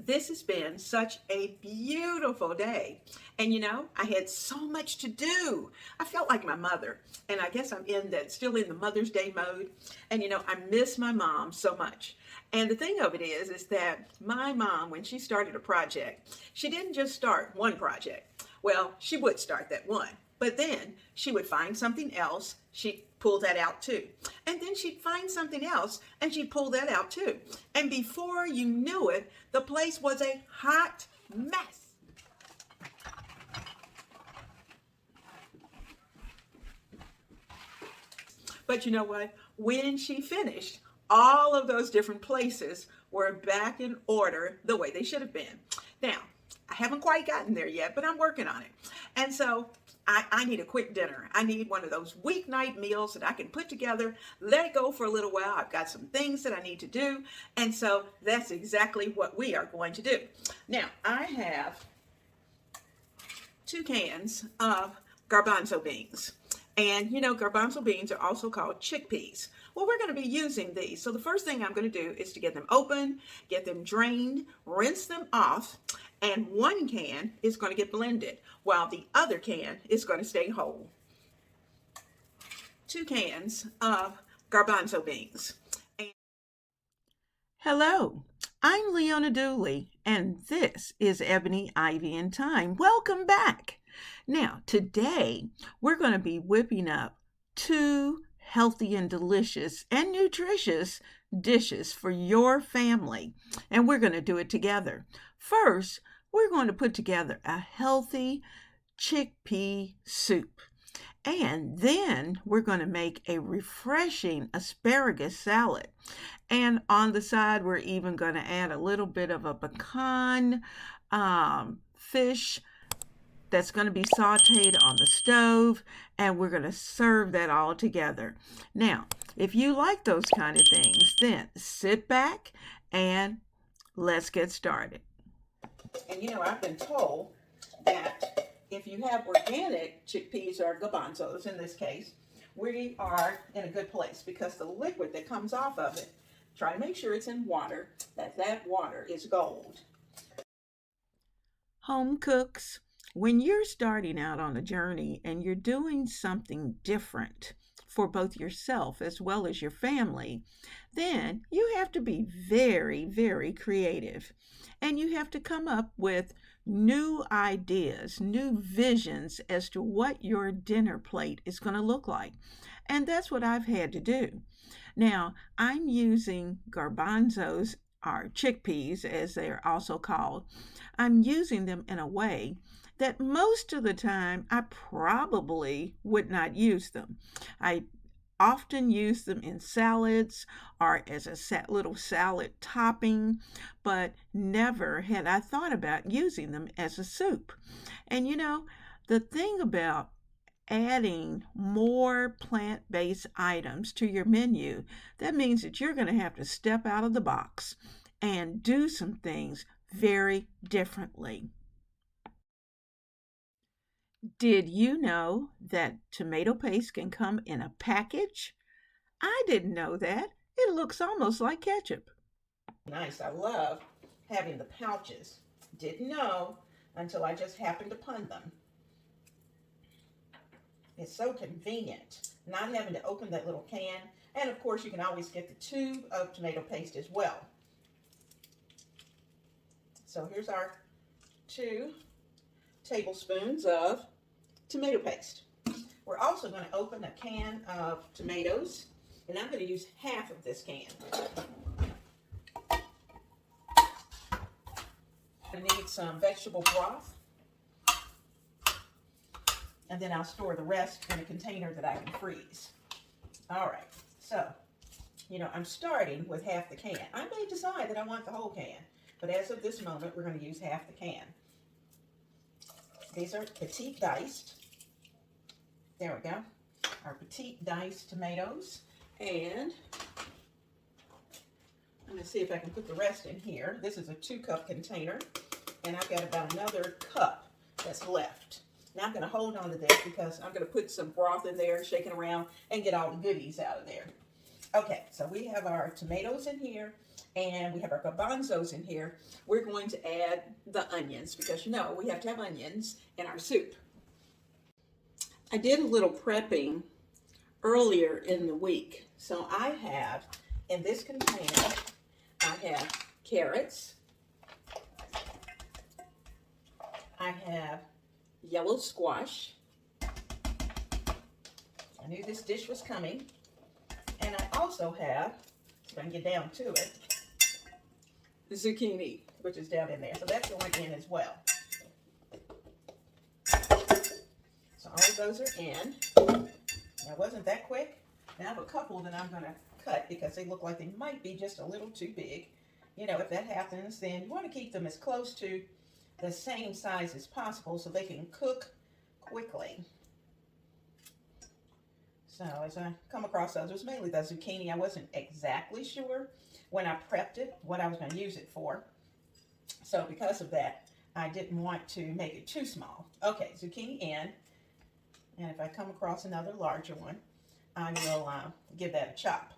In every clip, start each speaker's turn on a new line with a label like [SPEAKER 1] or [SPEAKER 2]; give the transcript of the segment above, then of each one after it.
[SPEAKER 1] This has been such a beautiful day. And you know, I had so much to do. I felt like my mother. And I guess I'm still in the Mother's Day mode. And you know, I miss my mom so much. And the thing of it is that my mom, when she started a project, she didn't just start one project. Well, she would start that one, but then she would find something else. She'd pull that out too. And then she'd find something else and she'd pull that out too. And before you knew it, the place was a hot mess. But you know what? When she finished, all of those different places were back in order the way they should have been. Now, I haven't quite gotten there yet, but I'm working on it. And so I need a quick dinner. I need one of those weeknight meals that I can put together, let it go for a little while. I've got some things that I need to do. And so that's exactly what we are going to do. Now, I have 2 cans of garbanzo beans. And you know, garbanzo beans are also called chickpeas. Well, we're going to be using these. So the first thing I'm going to do is to get them open, get them drained, rinse them off, and 1 can is going to get blended while the other can is going to stay whole. 2 cans of garbanzo beans. Hello, I'm Leona Dooley, and this is Ebony Ivy Thyme. Welcome back. Now, today we're going to be whipping up 2 healthy and delicious and nutritious dishes for your family, and we're going to do it together. First, we're going to put together a healthy chickpea soup, and then we're going to make a refreshing asparagus salad. And on the side, we're even going to add a little bit of a pecan fish that's going to be sauteed on the stove, and we're going to serve that all together. Now, if you like those kind of things, then sit back and let's get started. And you know, I've been told that if you have organic chickpeas or garbanzos in this case, we are in a good place because the liquid that comes off of it, try to make sure it's in water, that water is gold. Home cooks, when you're starting out on a journey and you're doing something different for both yourself as well as your family, then you have to be very, very creative. And you have to come up with new ideas, new visions as to what your dinner plate is going to look like. And that's what I've had to do. Now, I'm using garbanzos, or chickpeas as they're also called. I'm using them in a way that most of the time I probably would not use them. I often use them in salads or as a little salad topping, but never had I thought about using them as a soup. And you know, the thing about adding more plant-based items to your menu, that means that you're going to have to step out of the box and do some things very differently. Did you know that tomato paste can come in a package? I didn't know that. It looks almost like ketchup. Nice. I love having the pouches. Didn't know until I just happened upon them. It's so convenient not having to open that little can. And of course, you can always get the tube of tomato paste as well. So here's our 2 tablespoons of tomato paste. We're also going to open a can of tomatoes, and I'm going to use half of this can. I need some vegetable broth, and then I'll store the rest in a container that I can freeze. All right, so, you know, I'm starting with half the can. I may decide that I want the whole can, but as of this moment, we're going to use half the can. These are petite diced. There we go. Our petite diced tomatoes. And I'm going to see if I can put the rest in here. This is a 2-cup container, and I've got about another cup that's left. Now I'm going to hold on to this because I'm going to put some broth in there, shake it around, and get all the goodies out of there. Okay, so we have our tomatoes in here, And we have our garbanzos in here. We're going to add the onions because you know we have to have onions in our soup. I did a little prepping earlier in the week. So I have, in this container, I have carrots. I have yellow squash. I knew this dish was coming. And I also have, so I can get down to it, the zucchini, which is down in there. So that's going in as well. So all of those are in. Now, wasn't that quick? Now I have a couple that I'm going to cut because they look like they might be just a little too big. You know, if that happens, then you want to keep them as close to the same size as possible so they can cook quickly. So as I come across those, it was mainly the zucchini. I wasn't exactly sure when I prepped it what I was going to use it for. So because of that, I didn't want to make it too small. Okay, zucchini in. And if I come across another larger one, I will give that a chop.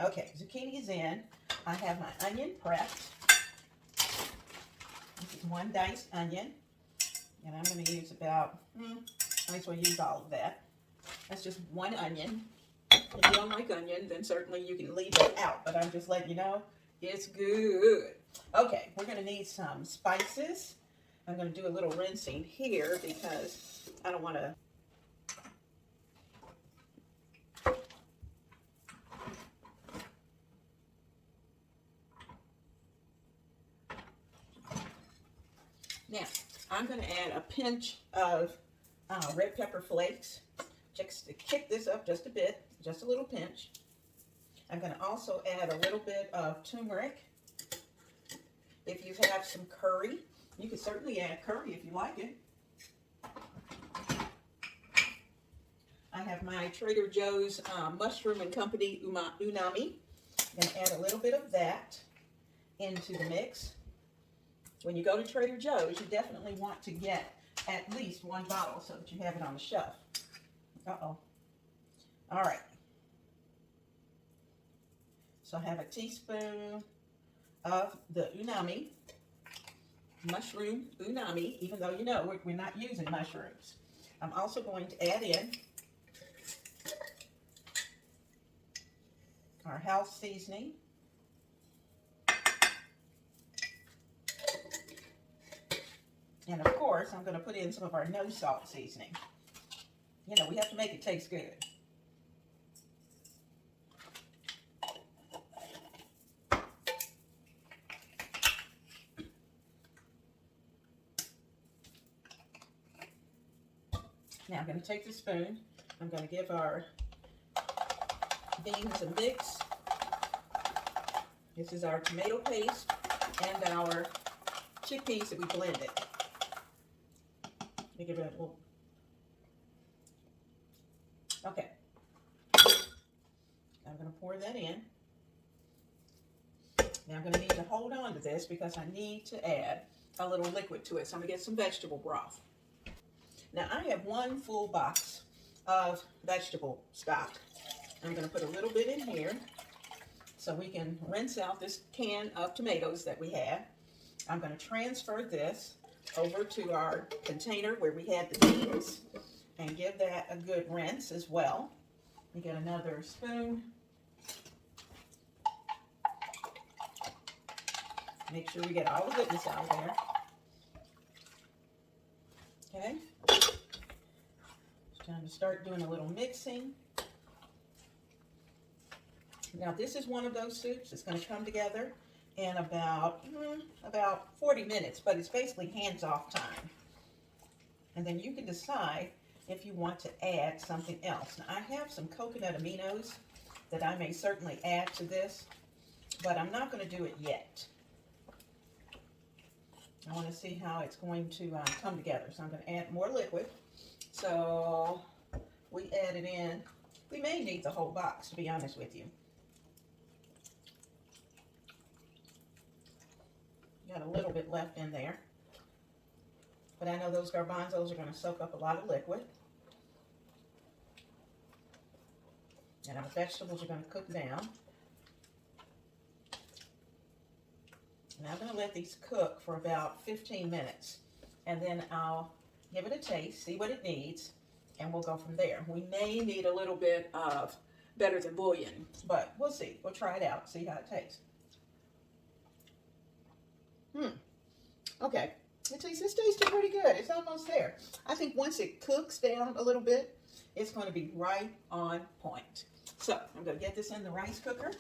[SPEAKER 1] Okay, zucchini is in. I have my onion prepped. This is one diced onion. And I'm going to use about, I might as well use all of that. That's just one onion. If you don't like onion, then certainly you can leave it out. But I'm just letting you know, it's good. Okay, we're going to need some spices. I'm going to do a little rinsing here because I don't want to. Now, I'm going to add a pinch of red pepper flakes just to kick this up just a bit, just a little pinch. I'm going to also add a little bit of turmeric. If you have some curry, you can certainly add curry if you like it. I have my Trader Joe's Mushroom and Company Unami. I'm going to add a little bit of that into the mix. When you go to Trader Joe's, you definitely want to get at least one bottle so that you have it on the shelf. Uh-oh. All right. So I have a teaspoon of the Unami, mushroom Unami, even though you know we're not using mushrooms. I'm also going to add in our house seasoning. And of course, I'm going to put in some of our no salt seasoning. You know, we have to make it taste good. Now I'm going to take the spoon. I'm going to give our beans a mix. This is our tomato paste and our chickpeas that we blended. Let me give it a little. Okay. I'm going to pour that in. Now I'm going to need to hold on to this because I need to add a little liquid to it. So I'm going to get some vegetable broth. Now I have one full box of vegetable stock. I'm going to put a little bit in here so we can rinse out this can of tomatoes that we have. I'm going to transfer this over to our container where we had the beans and give that a good rinse as well. We get another spoon. Make sure we get all the goodness out of there. Okay. It's time to start doing a little mixing. Now this is one of those soups that's going to come together in about 40 minutes, but it's basically hands-off time. And then you can decide if you want to add something else. Now I have some coconut aminos that I may certainly add to this, but I'm not going to do it yet. I want to see how it's going to come together. So I'm going to add more liquid. So we added in, we may need the whole box, to be honest with you. Got a little bit left in there. But I know those garbanzos are going to soak up a lot of liquid. And our vegetables are going to cook down. Now I'm going to let these cook for about 15 minutes, and then I'll give it a taste, see what it needs, and we'll go from there. We may need a little bit of better than bouillon, but we'll see. We'll try it out, see how it tastes. Okay, this tasted pretty good. It's almost there. I think once it cooks down a little bit, it's going to be right on point. So I'm going to get this in the rice cooker,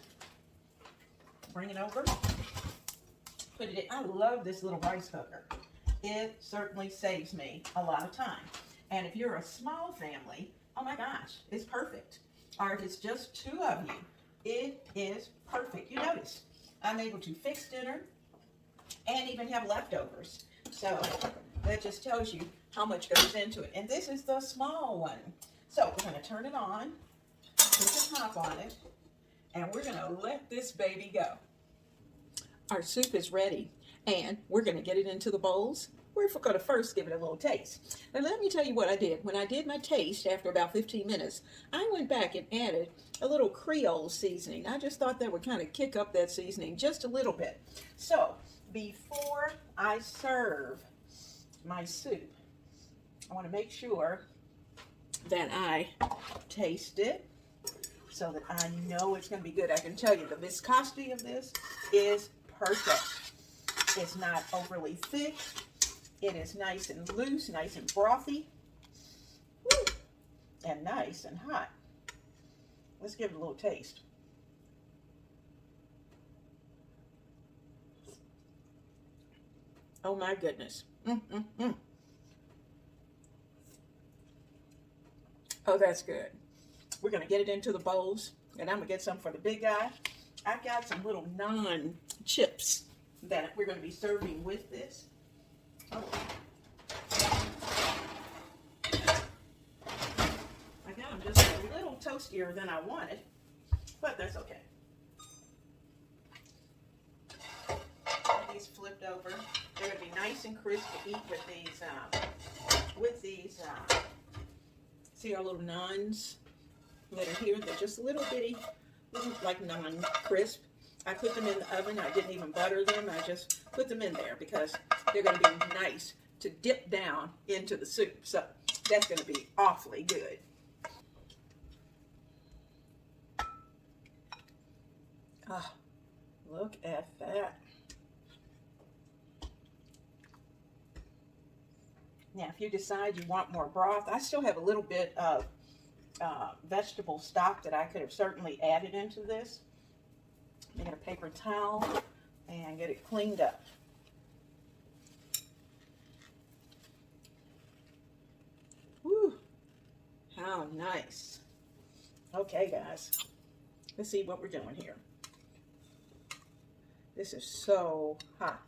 [SPEAKER 1] bring it over, put it in. I love this little rice cooker. It certainly saves me a lot of time. And if you're a small family, oh my gosh, it's perfect. Or if it's just 2 of you, it is perfect. You notice, I'm able to fix dinner and even have leftovers. So that just tells you how much goes into it. And this is the small one. So we're going to turn it on, put the top on it, and we're going to let this baby go. Our soup is ready, and we're going to get it into the bowls. We're going to first give it a little taste. Now let me tell you what I did. When I did my taste after about 15 minutes, I went back and added a little Creole seasoning. I just thought that would kind of kick up that seasoning just a little bit. So before I serve my soup, I want to make sure that I taste it so that I know it's going to be good. I can tell you the viscosity of this is perfect. It's not overly thick. It is nice and loose, nice and frothy. Woo, and nice and hot. Let's give it a little taste. Oh my goodness. Oh, that's good. We're going to get it into the bowls, and I'm going to get some for the big guy. I've got some little naan chips that we're going to be serving with this. Oh. I got them just a little toastier than I wanted, but that's okay. These flipped over. They're going to be nice and crisp to eat with these, see our little naans that are here? They're just a little bitty, like naan crisp. I put them in the oven. I didn't even butter them. I just put them in there because they're going to be nice to dip down into the soup. So that's going to be awfully good. Ah, look at that. Now, if you decide you want more broth, I still have a little bit of vegetable stock that I could have certainly added into this. Get a paper towel and get it cleaned up. Whew, how nice. Okay, guys, let's see what we're doing here. This is so hot.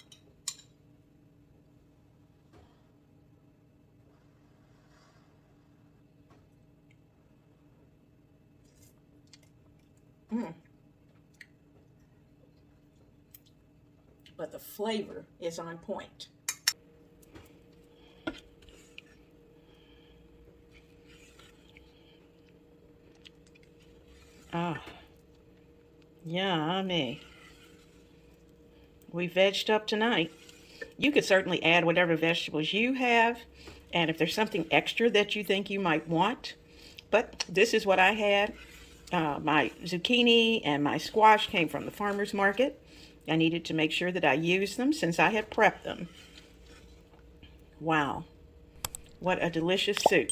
[SPEAKER 1] But the flavor is on point. Ah, yummy. We vegged up tonight. You could certainly add whatever vegetables you have, and if there's something extra that you think you might want. But this is what I had. My zucchini and my squash came from the farmer's market. I needed to make sure that I used them since I had prepped them. Wow, what a delicious soup.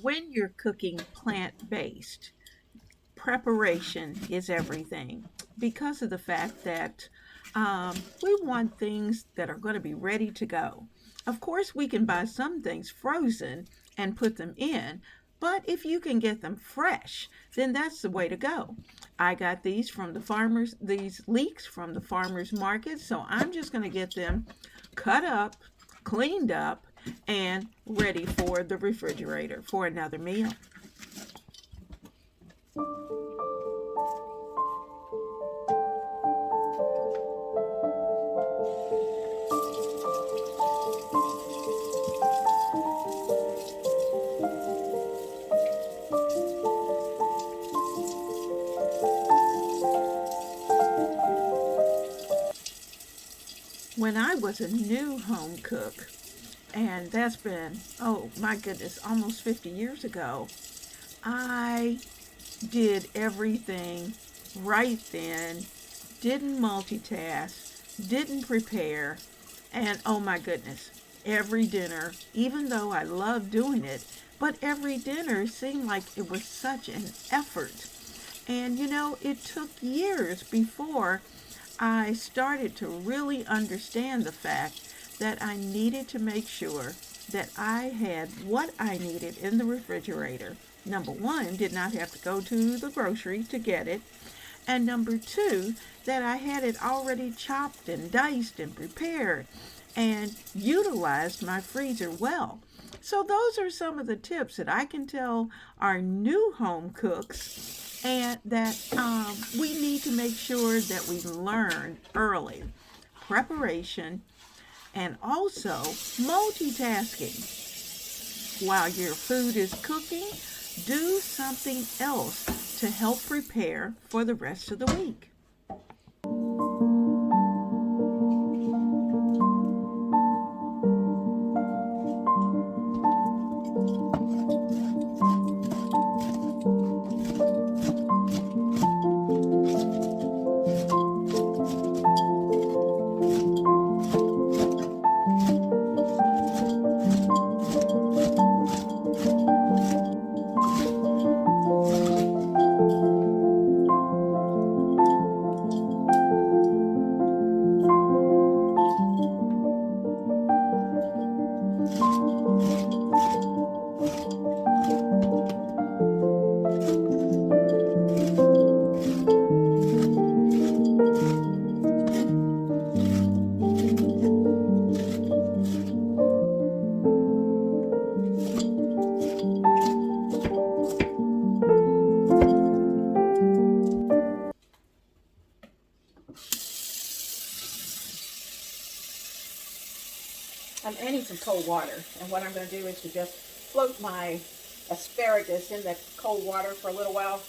[SPEAKER 1] When you're cooking plant-based, preparation is everything because of the fact that we want things that are going to be ready to go. Of course, we can buy some things frozen and put them in, but if you can get them fresh, then that's the way to go. I got these leeks from the farmer's market, so I'm just going to get them cut up, cleaned up, and ready for the refrigerator for another meal. when I was a new home cook, and that's been, oh my goodness, almost 50 years ago, I did everything right then, didn't multitask, didn't prepare, and oh my goodness, every dinner, even though I loved doing it, but every dinner seemed like it was such an effort. And you know, it took years before I started to really understand the fact that I needed to make sure that I had what I needed in the refrigerator. Number one, did not have to go to the grocery to get it. And number two, that I had it already chopped and diced and prepared and utilized my freezer well. So those are some of the tips that I can tell our new home cooks, and that we need to make sure that we learn early. Preparation and also multitasking. While your food is cooking, do something else to help prepare for the rest of the week. I'm adding some cold water, and what I'm going to do is to just float my asparagus in that cold water for a little while,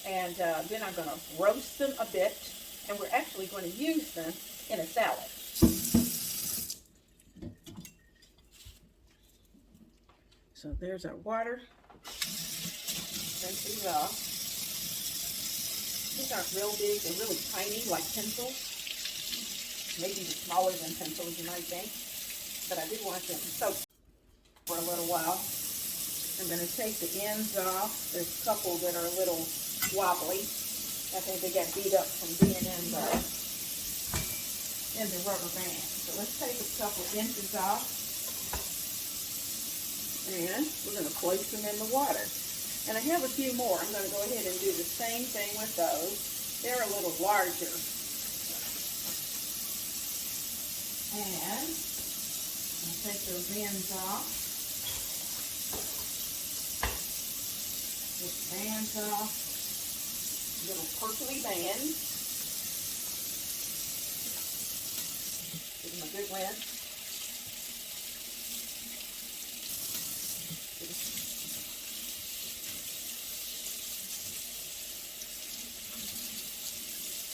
[SPEAKER 1] and then I'm going to roast them a bit, and we're actually going to use them in a salad. So there's our water. Rinse these off. These aren't real big, they're really tiny, like pencils. Maybe even smaller than pencils, you might think. But I did want them soaked for a little while. I'm going to take the ends off. There's a couple that are a little wobbly. I think they got beat up from being in the rubber band. So let's take a couple inches off. And we're going to place them in the water. And I have a few more. I'm going to go ahead and do the same thing with those. They're a little larger. And I'll take those ends off. This band's off. Little purpley band. Give them a good rinse.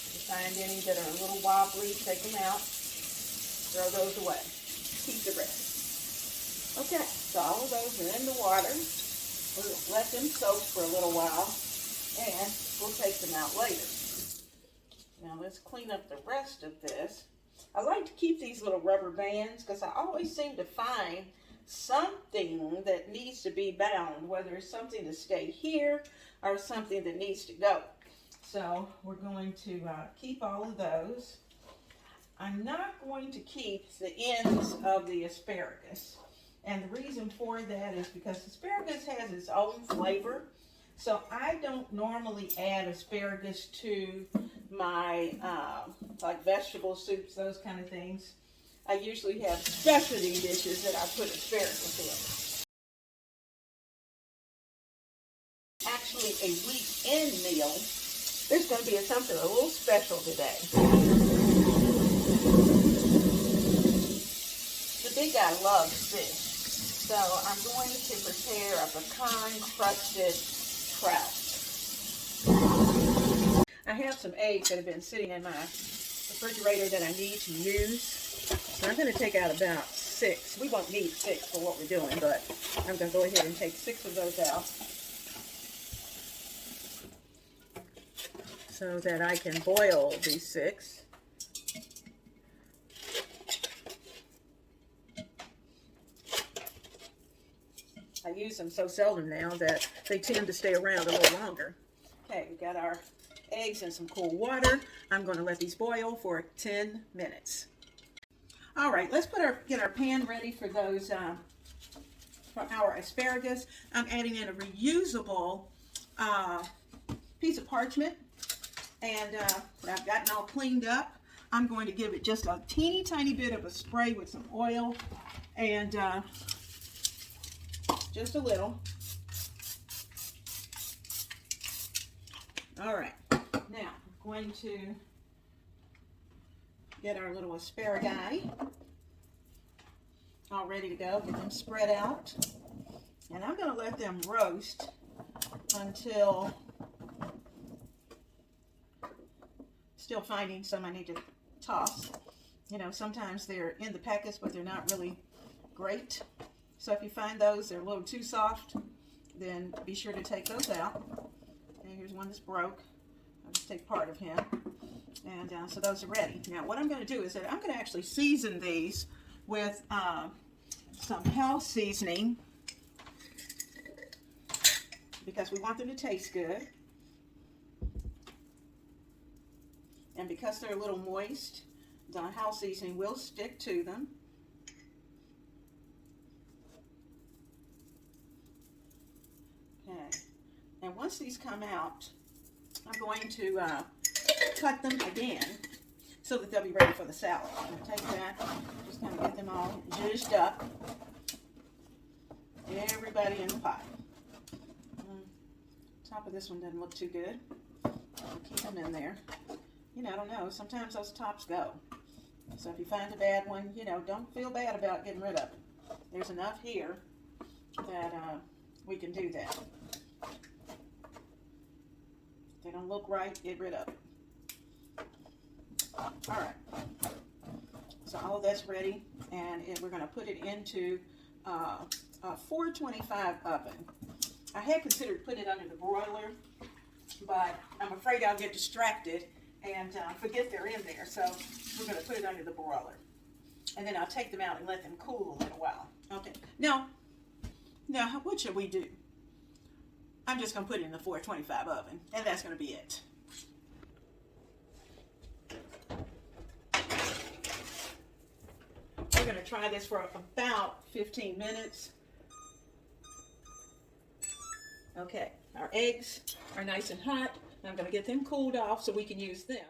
[SPEAKER 1] If you find any that are a little wobbly, take them out. Throw those away. Keep the rest. Okay, so all of those are in the water. We'll let them soak for a little while, and we'll take them out later. Now let's clean up the rest of this. I like to keep these little rubber bands because I always seem to find something that needs to be bound, whether it's something to stay here or something that needs to go. So we're going to keep all of those. I'm not going to keep the ends of the asparagus. And the reason for that is because asparagus has its own flavor. So I don't normally add asparagus to my like vegetable soups, those kind of things. I usually have specialty dishes that I put asparagus in. Actually, a weekend meal. There's going to be something a little special today. The big guy loves fish, so I'm going to prepare a pecan-crusted trout. I have some eggs that have been sitting in my refrigerator that I need to use. So I'm going to take out about 6. We won't need 6 for what we're doing, but I'm going to go ahead and take 6 of those out so that I can boil these 6. I use them so seldom now that they tend to stay around a little longer. Okay, we've got our eggs in some cool water. I'm going to let these boil for 10 minutes. All right, let's get our pan ready for those for our asparagus. I'm adding in a reusable piece of parchment, and I've gotten all cleaned up. I'm going to give it just a teeny tiny bit of a spray with some oil, and just a little. All right, now I'm going to get our little asparagus all ready to go. Get them spread out, and I'm going to let them roast until, still finding some I need to toss. You know, sometimes they're in the packets, but they're not really great. So if you find those, they're a little too soft, then be sure to take those out. Okay, here's one that's broke. I'll just take part of him. And so those are ready. Now what I'm going to do is that I'm going to actually season these with some health seasoning, because we want them to taste good. And because they're a little moist, the health seasoning will stick to them. Okay, and once these come out, I'm going to cut them again so that they'll be ready for the salad. I'm going to take that, just kind of get them all zhuzhed up. Everybody in the pot. Top of this one doesn't look too good. I'll keep them in there. You know, I don't know, sometimes those tops go. So if you find a bad one, you know, don't feel bad about getting rid of it. There's enough here that we can do that. If they don't look right, get rid of it. All right. So all of that's ready, and we're going to put it into a 425 oven. I had considered putting it under the broiler, but I'm afraid I'll get distracted and forget they're in there. So we're going to put it under the broiler, and then I'll take them out and let them cool a little while. Okay. Now what should we do? I'm just going to put it in the 425 oven, and that's going to be it. We're going to try this for about 15 minutes. Okay, our eggs are nice and hot. I'm going to get them cooled off so we can use them.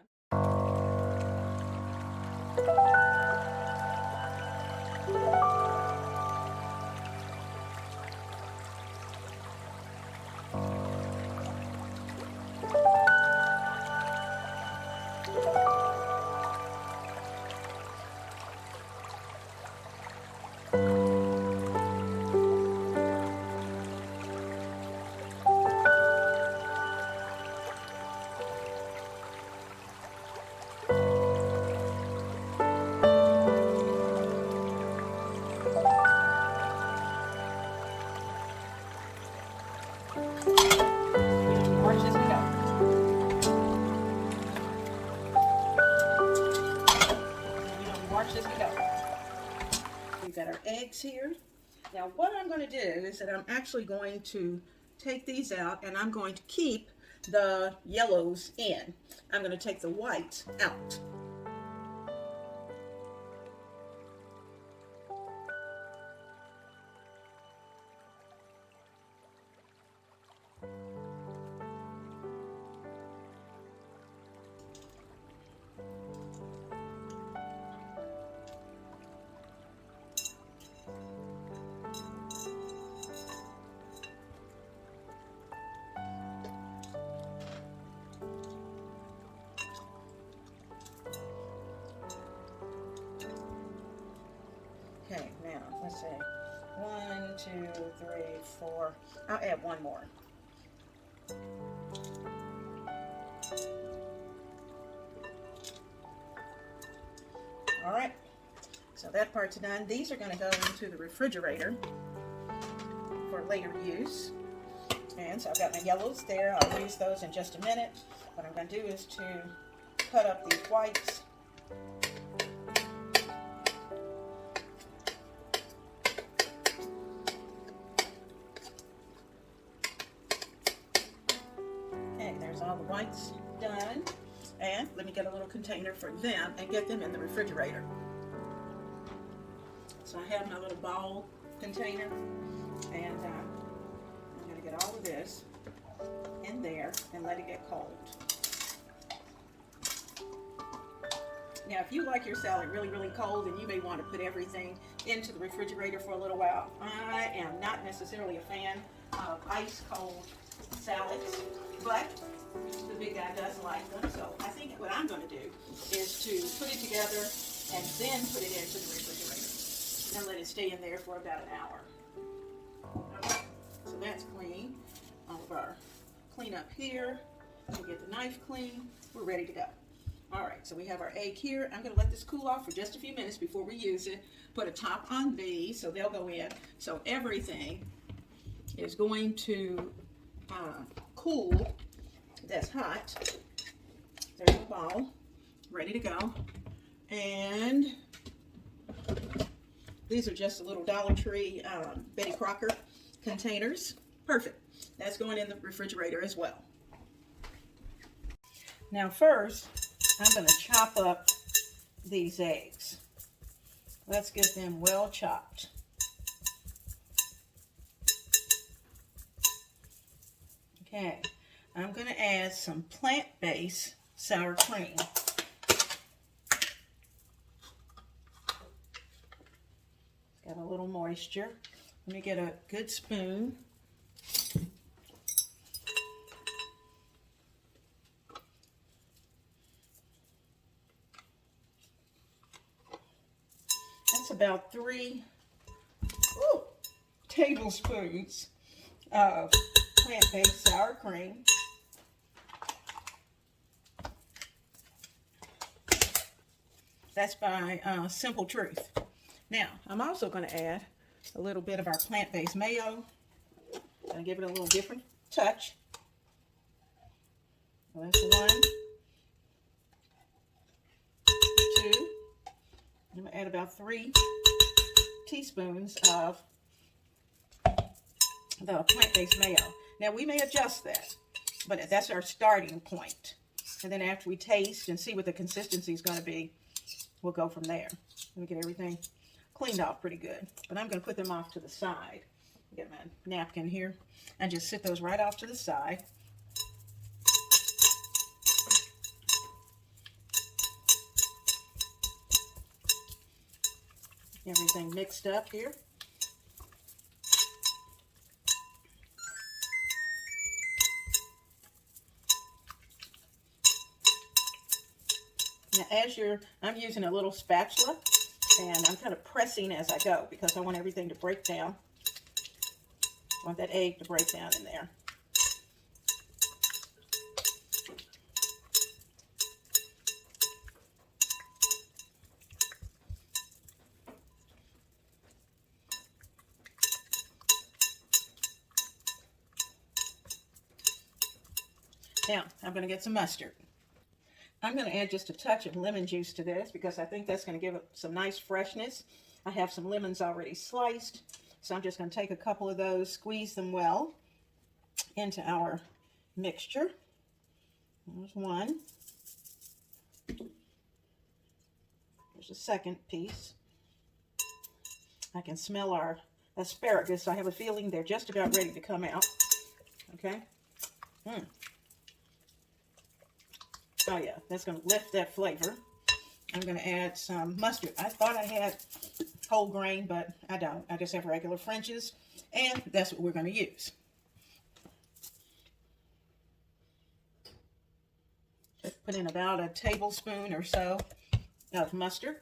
[SPEAKER 1] We've got our eggs here. Now what I'm going to do is that I'm actually going to take these out, and I'm going to keep the yellows in. I'm going to take the whites out. Okay, now let's see. 1, 2, 3, 4. I'll add one more. All right. So that part's done. These are going to go into the refrigerator for later use. And so I've got my yellows there. I'll use those in just a minute. What I'm going to do is to cut up these whites. Okay, there's all the whites done. And let me get a little container for them and get them in the refrigerator. So I have my little ball container, and I'm going to get all of this in there and let it get cold. Now, if you like your salad really, really cold, then you may want to put everything into the refrigerator for a little while. I am not necessarily a fan of ice cold salads, but the big guy does like them. So I think what I'm going to do is to put it together and then put it into the refrigerator and let it stay in there for about an hour. Okay, so that's clean. All of our cleanup here. We get the knife clean. We're ready to go. All right, so we have our egg here. I'm going to let this cool off for just a few minutes before we use it. Put a top on these so they'll go in. So everything is going to cool. That's hot. There's the ball, ready to go. And these are just a little Dollar Tree Betty Crocker containers. Perfect. That's going in the refrigerator as well. Now first, I'm going to chop up these eggs. Let's get them well chopped. Okay, I'm going to add some plant-based sour cream. Got a little moisture. Let me get a good spoon. That's about 3 tablespoons of plant-based sour cream. That's by Simple Truth. Now, I'm also going to add a little bit of our plant-based mayo. Going to give it a little different touch. So that's 1, 2. I'm going to add about 3 teaspoons of the plant-based mayo. Now, we may adjust that, but that's our starting point. And then after we taste and see what the consistency is going to be, we'll go from there. Let me get everything cleaned off pretty good. But I'm going to put them off to the side. Get my napkin here and just sit those right off to the side. Everything mixed up here. Now, I'm using a little spatula, and I'm kind of pressing as I go because I want everything to break down. I want that egg to break down in there. Now, I'm going to get some mustard. I'm going to add just a touch of lemon juice to this because I think that's going to give it some nice freshness. I have some lemons already sliced, so I'm just going to take a couple of those, squeeze them well into our mixture. There's one. There's a second piece. I can smell our asparagus, so I have a feeling they're just about ready to come out. Okay. Oh yeah, that's going to lift that flavor. I'm going to add some mustard. I thought I had whole grain, but I don't. I just have regular French's, and that's what we're going to use. Put in about a tablespoon or so of mustard.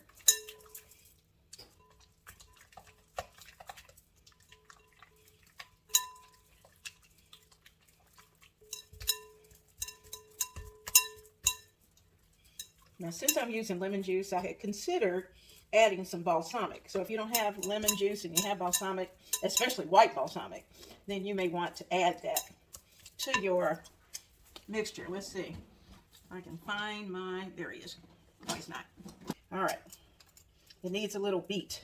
[SPEAKER 1] Now, since I'm using lemon juice, I had considered adding some balsamic. So if you don't have lemon juice and you have balsamic, especially white balsamic, then you may want to add that to your mixture. Let's see. I can find my, there he is. No, he's not. All right. It needs a little beat.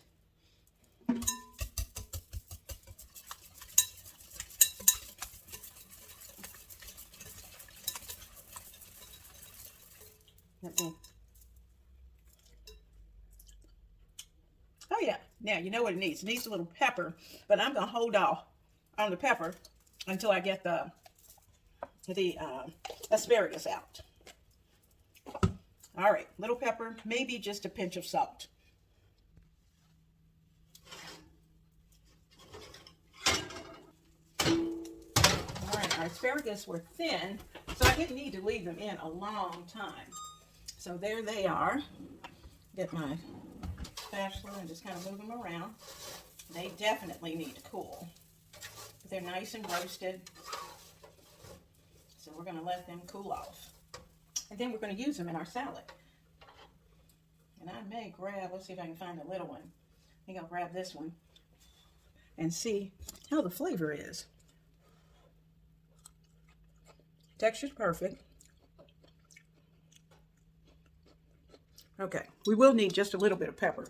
[SPEAKER 1] Oh yeah, now you know what it needs. It needs a little pepper, but I'm gonna hold off on the pepper until I get the asparagus out. All right, little pepper, maybe just a pinch of salt. All right, our asparagus were thin, so I didn't need to leave them in a long time. So there they are. Get my spatula and just kind of move them around. They definitely need to cool. But they're nice and roasted. So we're going to let them cool off. And then we're going to use them in our salad. And I may grab, let's see if I can find a little one. I think I'll grab this one and see how the flavor is. Texture's perfect. Okay, we will need just a little bit of pepper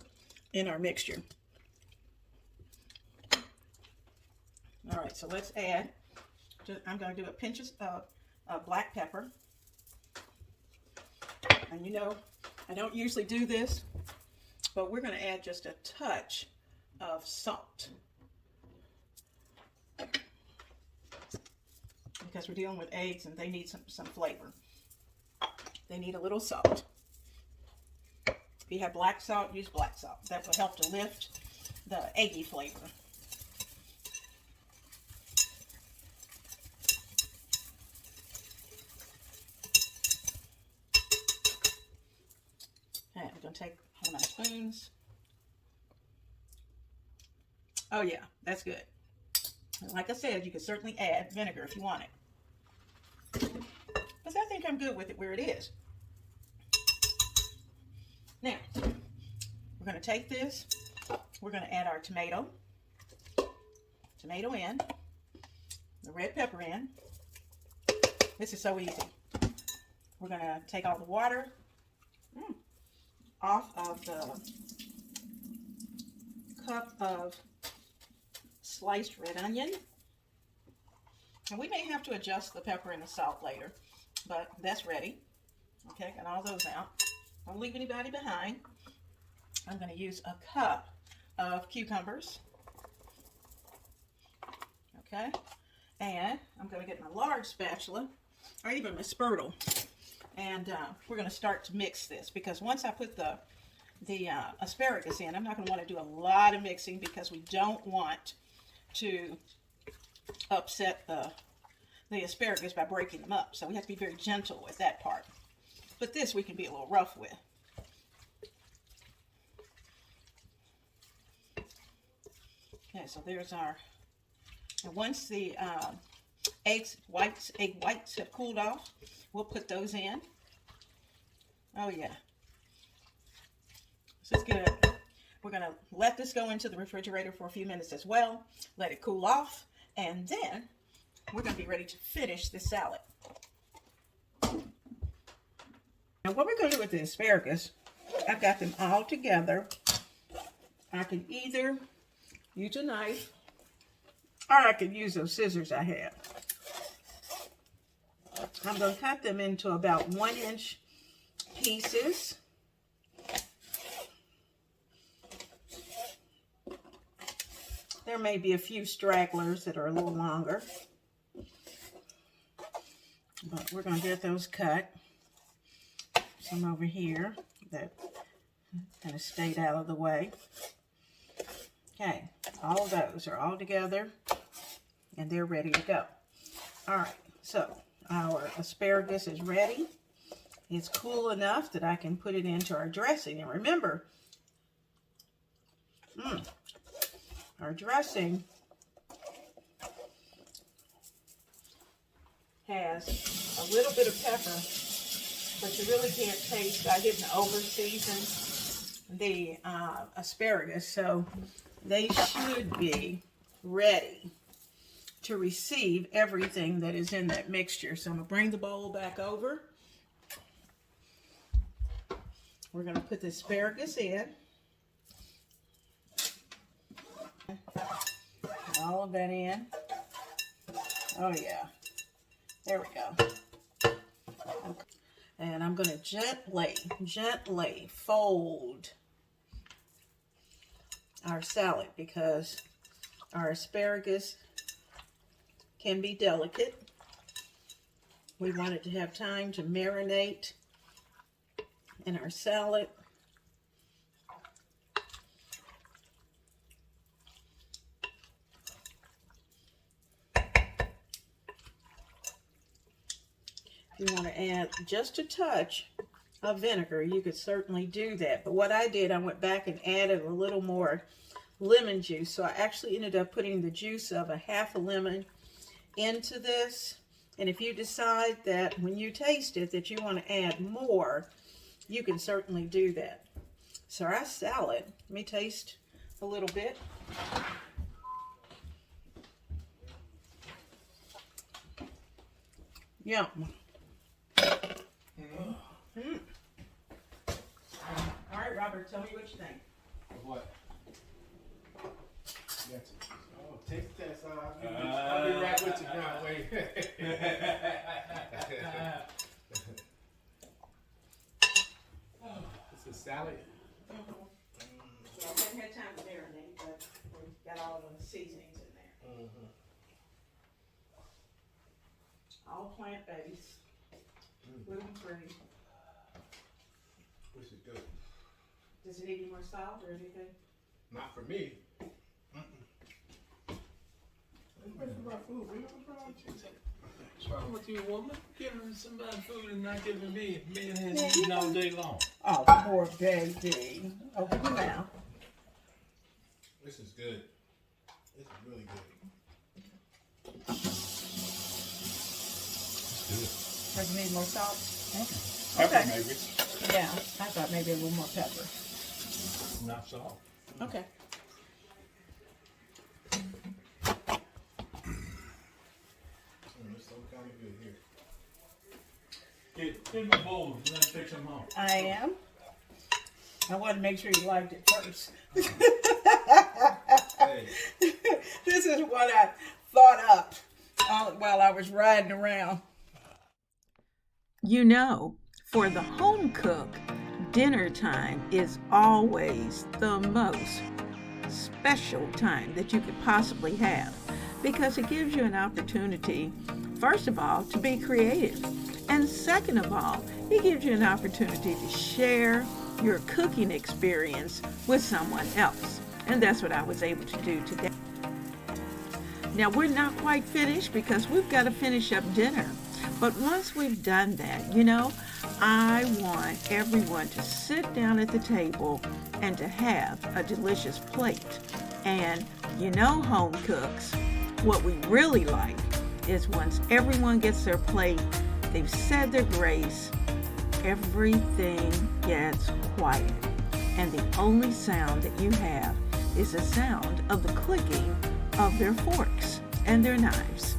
[SPEAKER 1] in our mixture. All right, so let's add, I'm going to do a pinch of black pepper. And you know, I don't usually do this, but we're going to add just a touch of salt. Because we're dealing with eggs and they need some flavor. They need a little salt. If you have black salt, use black salt. That will help to lift the eggy flavor. Okay, I'm going to take one of my spoons. Oh yeah, that's good. Like I said, you can certainly add vinegar if you want it. Because I think I'm good with it where it is. Now, we're going to take this. We're going to add our tomato. Tomato in. The red pepper in. This is so easy. We're going to take all the water off of the cup of sliced red onion. And we may have to adjust the pepper and the salt later, but that's ready. Okay, got all those out. Don't leave anybody behind. I'm going to use a cup of cucumbers. Okay, and I'm going to get my large spatula, or even my spurtle, and we're going to start to mix this, because once I put the asparagus in, I'm not going to want to do a lot of mixing, because we don't want to upset the asparagus by breaking them up. So we have to be very gentle with that part. But this we can be a little rough with. Okay, so there's our, and once the egg whites have cooled off, we'll put those in. Oh yeah, this is good. We're going to let this go into the refrigerator for a few minutes as well, let it cool off, and then we're going to be ready to finish this salad. Now what we're going to do with the asparagus, I've got them all together. I can either use a knife, or I can use those scissors I have. I'm going to cut them into about 1-inch pieces. There may be a few stragglers that are a little longer, but we're going to get those cut. Some over here that kind of stayed out of the way. Okay, all of those are all together and they're ready to go. All right, so our asparagus is ready. It's cool enough that I can put it into our dressing. And remember, our dressing has a little bit of pepper, but you really can't taste. I didn't over season the asparagus, so they should be ready to receive everything that is in that mixture. So I'm going to bring the bowl back over. We're going to put the asparagus in. All of that in. Oh yeah. There we go. Okay. And I'm going to gently fold our salad because our asparagus can be delicate. We want it to have time to marinate in our salad. If you want to add just a touch of vinegar, you could certainly do that. But what I did, I went back and added a little more lemon juice. So I actually ended up putting the juice of a half a lemon into this. And if you decide that when you taste it that you want to add more, you can certainly do that. So our salad, let me taste a little bit. Yum. Mm. All right, Robert, tell me what you think.
[SPEAKER 2] What? Oh, taste test. I'll be right with you now. Wait. It's a salad.
[SPEAKER 1] So I haven't had time to marinate, but we've got all the seasonings in there. All plant-based, gluten-free.
[SPEAKER 2] This is good.
[SPEAKER 1] Does it need any more salt or anything?
[SPEAKER 2] Not for me. What's wrong food?
[SPEAKER 3] What's wrong with you, woman? Giving somebody food and not giving me. Man has eaten all day long.
[SPEAKER 1] Oh, poor baby. Open your mouth.
[SPEAKER 2] This is good. This is really good.
[SPEAKER 1] Does it need more salt?
[SPEAKER 3] Pepper, maybe.
[SPEAKER 1] Yeah, I thought maybe a little more pepper.
[SPEAKER 3] Not salt.
[SPEAKER 1] Okay.
[SPEAKER 2] It's so kind of good here.
[SPEAKER 3] Get my bowl and then take some home.
[SPEAKER 1] I am. I wanted to make sure you liked it first.
[SPEAKER 2] Hey.
[SPEAKER 1] This is what I thought up while I was riding around. You know, for the home cook, dinner time is always the most special time that you could possibly have because it gives you an opportunity, first of all, to be creative. And second of all, it gives you an opportunity to share your cooking experience with someone else. And that's what I was able to do today. Now, we're not quite finished because we've got to finish up dinner. But once we've done that, you know, I want everyone to sit down at the table and to have a delicious plate. And you know, home cooks, what we really like is once everyone gets their plate, they've said their grace, everything gets quiet. And the only sound that you have is the sound of the clicking of their forks and their knives.